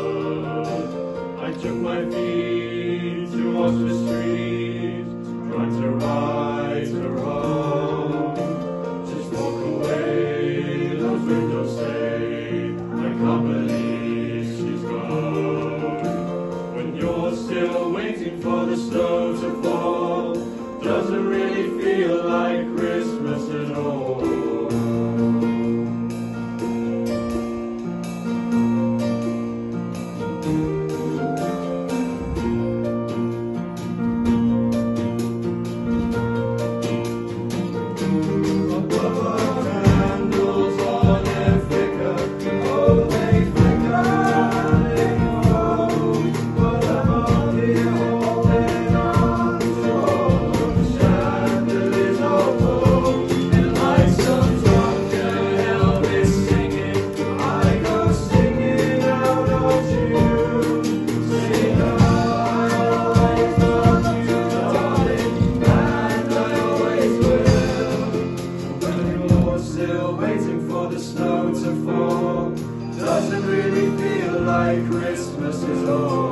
I took my feet to walk the street, trying to right the wrong. Just walk away, those windows say, I can't believe she's gone. When you're still waiting for the snow to fall, doesn't really feel like Christmas at all. Still waiting for the snow to fall, doesn't really feel like Christmas is all.